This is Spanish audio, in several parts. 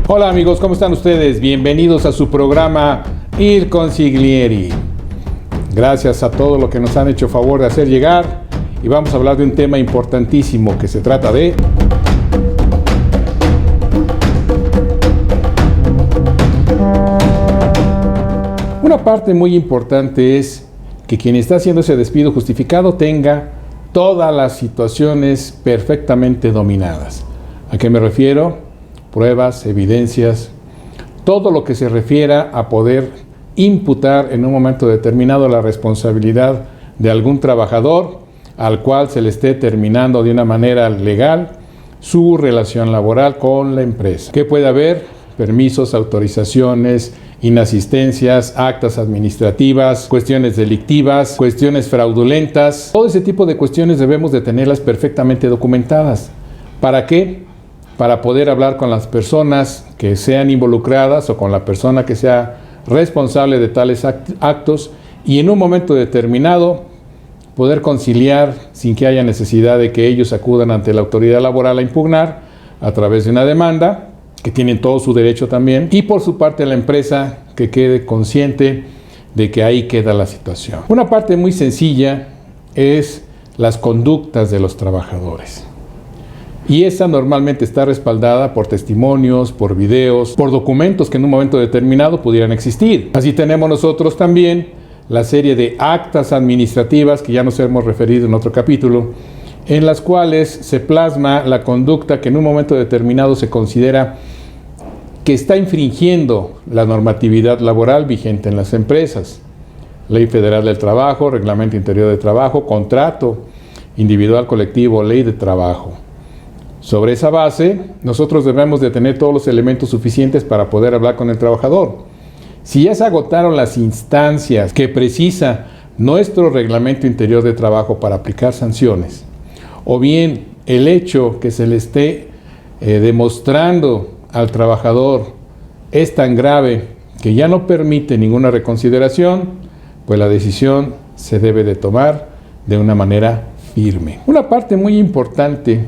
Hola amigos, ¿cómo están ustedes? Bienvenidos a su programa Il Consiglieri. Gracias a todos los que nos han hecho favor de hacer llegar y vamos a hablar de un tema importantísimo que se trata de una parte muy importante es que quien está haciendo ese despido justificado tenga todas las situaciones perfectamente dominadas. ¿A qué me refiero? Pruebas, evidencias, todo lo que se refiera a poder imputar en un momento determinado la responsabilidad de algún trabajador al cual se le esté terminando de una manera legal su relación laboral con la empresa. ¿Qué puede haber? Permisos, autorizaciones, inasistencias, actas administrativas, cuestiones delictivas, cuestiones fraudulentas. Todo ese tipo de cuestiones debemos de tenerlas perfectamente documentadas. ¿Para qué? Para poder hablar con las personas que sean involucradas o con la persona que sea responsable de tales actos y en un momento determinado poder conciliar sin que haya necesidad de que ellos acudan ante la autoridad laboral a impugnar a través de una demanda, que tienen todo su derecho también, y por su parte la empresa que quede consciente de que ahí queda la situación. Una parte muy sencilla es las conductas de los trabajadores. Y esa normalmente está respaldada por testimonios, por videos, por documentos que en un momento determinado pudieran existir. Así tenemos nosotros también la serie de actas administrativas que ya nos hemos referido en otro capítulo, en las cuales se plasma la conducta que en un momento determinado se considera que está infringiendo la normatividad laboral vigente en las empresas. Ley Federal del Trabajo, Reglamento Interior de Trabajo, Contrato Individual Colectivo, Ley de Trabajo. Sobre esa base, nosotros debemos de tener todos los elementos suficientes para poder hablar con el trabajador. Si ya se agotaron las instancias que precisa nuestro Reglamento Interior de Trabajo para aplicar sanciones, o bien el hecho que se le esté demostrando al trabajador es tan grave que ya no permite ninguna reconsideración, pues la decisión se debe de tomar de una manera firme. Una parte muy importante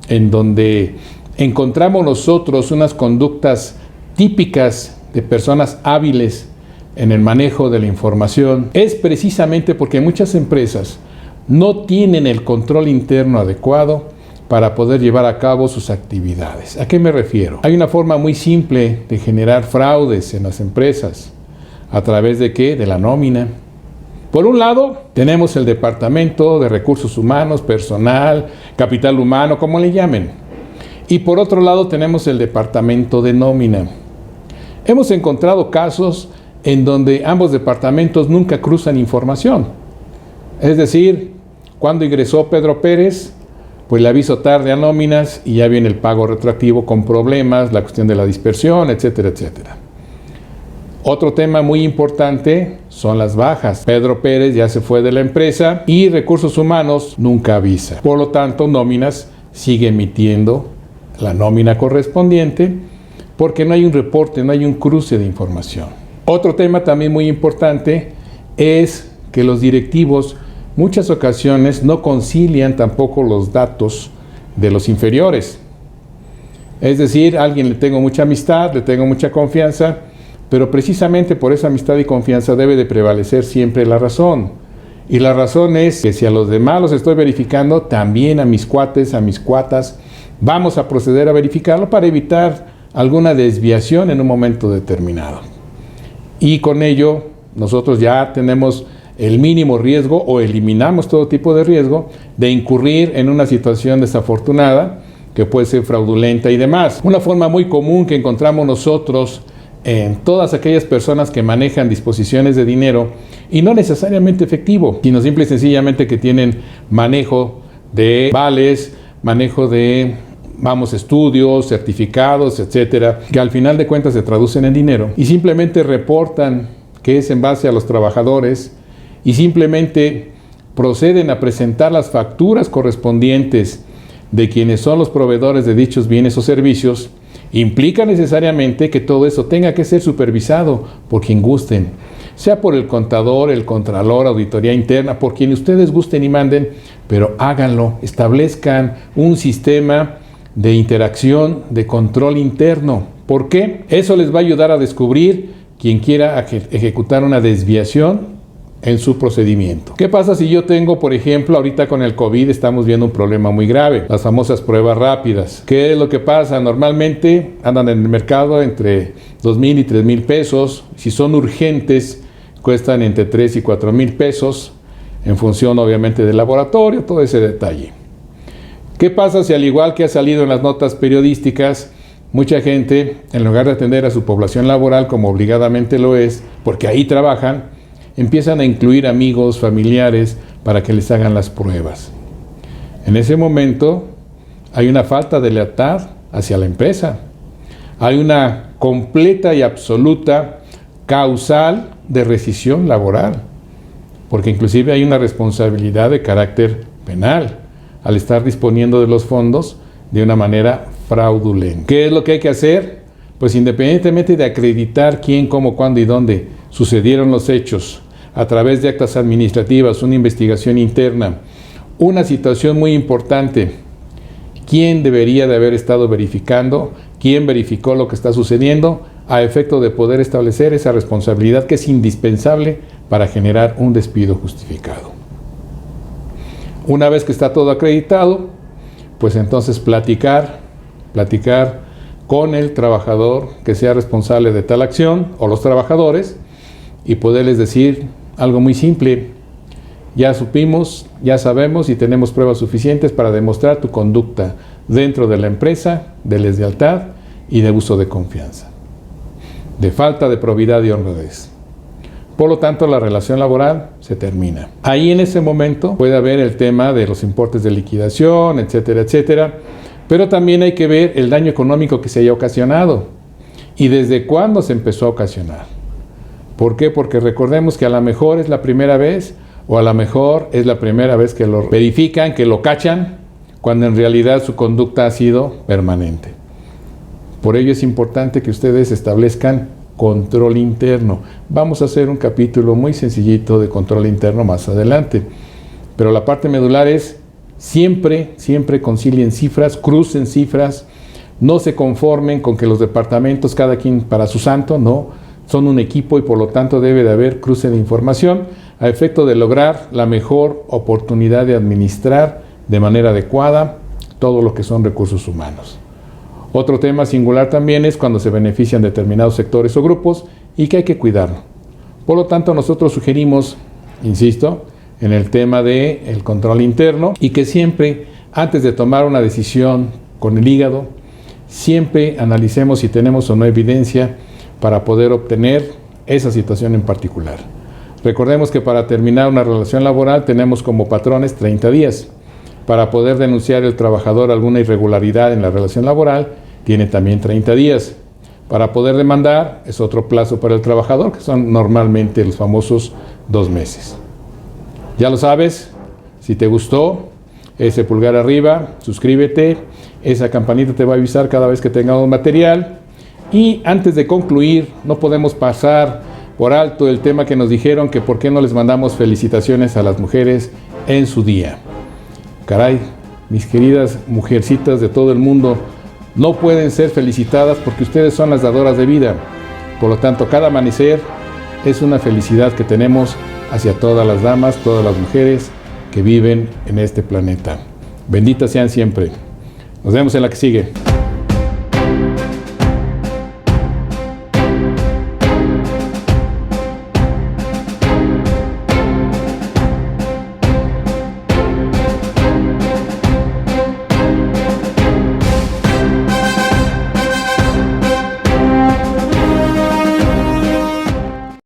en donde encontramos nosotros unas conductas típicas de personas hábiles en el manejo de la información, es precisamente porque muchas empresas no tienen el control interno adecuado para poder llevar a cabo sus actividades. ¿A qué me refiero? Hay una forma muy simple de generar fraudes en las empresas. ¿A través de qué? De la nómina. Por un lado, tenemos el Departamento de Recursos Humanos, Personal, Capital Humano, como le llamen. Y por otro lado, tenemos el Departamento de Nómina. Hemos encontrado casos en donde ambos departamentos nunca cruzan información. Es decir, cuando ingresó Pedro Pérez, pues le aviso tarde a nóminas y ya viene el pago retroactivo con problemas, la cuestión de la dispersión, etcétera, etcétera. Otro tema muy importante son las bajas. Pedro Pérez ya se fue de la empresa y Recursos Humanos nunca avisa. Por lo tanto, nóminas sigue emitiendo la nómina correspondiente porque no hay un reporte, no hay un cruce de información. Otro tema también muy importante es que los directivos muchas ocasiones no concilian tampoco los datos de los inferiores. Es decir, a alguien le tengo mucha amistad, le tengo mucha confianza, pero precisamente por esa amistad y confianza debe de prevalecer siempre la razón. Y la razón es que si a los demás los estoy verificando, también a mis cuates, a mis cuatas, vamos a proceder a verificarlo para evitar alguna desviación en un momento determinado. Y con ello, nosotros ya tenemos el mínimo riesgo o eliminamos todo tipo de riesgo de incurrir en una situación desafortunada que puede ser fraudulenta y demás. Una forma muy común que encontramos nosotros en todas aquellas personas que manejan disposiciones de dinero y no necesariamente efectivo, sino simple y sencillamente que tienen manejo de vales, manejo de estudios, certificados, etcétera, que al final de cuentas se traducen en dinero y simplemente reportan que es en base a los trabajadores y simplemente proceden a presentar las facturas correspondientes de quienes son los proveedores de dichos bienes o servicios, implica necesariamente que todo eso tenga que ser supervisado por quien gusten, sea por el contador, el contralor, auditoría interna, por quien ustedes gusten y manden, pero háganlo, establezcan un sistema de interacción, de control interno. ¿Por qué? Eso les va a ayudar a descubrir quien quiera ejecutar una desviación en su procedimiento. ¿Qué pasa si yo tengo, por ejemplo, ahorita con el COVID estamos viendo un problema muy grave, las famosas pruebas rápidas? ¿Qué es lo que pasa? Normalmente andan en el mercado entre 2,000 y 3,000 pesos. Si son urgentes, cuestan entre 3 y 4,000 pesos, en función obviamente del laboratorio, todo ese detalle. ¿Qué pasa si, al igual que ha salido en las notas periodísticas, mucha gente, en lugar de atender a su población laboral como obligadamente lo es, porque ahí trabajan, empiezan a incluir amigos, familiares, para que les hagan las pruebas? En ese momento hay una falta de lealtad hacia la empresa. Hay una completa y absoluta causal de rescisión laboral, porque inclusive hay una responsabilidad de carácter penal al estar disponiendo de los fondos de una manera fraudulenta. ¿Qué es lo que hay que hacer? Pues independientemente de acreditar quién, cómo, cuándo y dónde sucedieron los hechos, a través de actas administrativas, una investigación interna, una situación muy importante: quién debería de haber estado verificando, quién verificó lo que está sucediendo, a efecto de poder establecer esa responsabilidad que es indispensable para generar un despido justificado. Una vez que está todo acreditado, pues entonces platicar con el trabajador que sea responsable de tal acción, o los trabajadores, y poderles decir algo muy simple: ya supimos, ya sabemos y tenemos pruebas suficientes para demostrar tu conducta dentro de la empresa de deslealtad y de uso de confianza, de falta de probidad y honradez. Por lo tanto, la relación laboral se termina. Ahí, en ese momento, puede haber el tema de los importes de liquidación, etcétera, etcétera, pero también hay que ver el daño económico que se haya ocasionado y desde cuándo se empezó a ocasionar. ¿Por qué? Porque recordemos que a lo mejor es la primera vez, o a lo mejor es la primera vez que lo verifican, que lo cachan, cuando en realidad su conducta ha sido permanente. Por ello es importante que ustedes establezcan control interno. Vamos a hacer un capítulo muy sencillito de control interno más adelante, pero la parte medular es siempre concilien cifras, crucen cifras, no se conformen con que los departamentos, cada quien para su santo, no, son un equipo y por lo tanto debe de haber cruce de información a efecto de lograr la mejor oportunidad de administrar de manera adecuada todo lo que son recursos humanos. Otro tema singular también es cuando se benefician determinados sectores o grupos y que hay que cuidarlo. Por lo tanto, nosotros sugerimos, insisto, en el tema del control interno, y que siempre, antes de tomar una decisión con el hígado, siempre analicemos si tenemos o no evidencia para poder obtener esa situación en particular. Recordemos que para terminar una relación laboral tenemos como patrones 30 días. Para poder denunciar el trabajador alguna irregularidad en la relación laboral, tiene también 30 días. Para poder demandar, es otro plazo para el trabajador, que son normalmente los famosos 2 meses. Ya lo sabes, si te gustó, ese pulgar arriba, suscríbete, esa campanita te va a avisar cada vez que tengamos material. Y antes de concluir, no podemos pasar por alto el tema que nos dijeron que por qué no les mandamos felicitaciones a las mujeres en su día. Caray, mis queridas mujercitas de todo el mundo, no pueden ser felicitadas porque ustedes son las dadoras de vida. Por lo tanto, cada amanecer es una felicidad que tenemos hacia todas las damas, todas las mujeres que viven en este planeta. Benditas sean siempre. Nos vemos en la que sigue.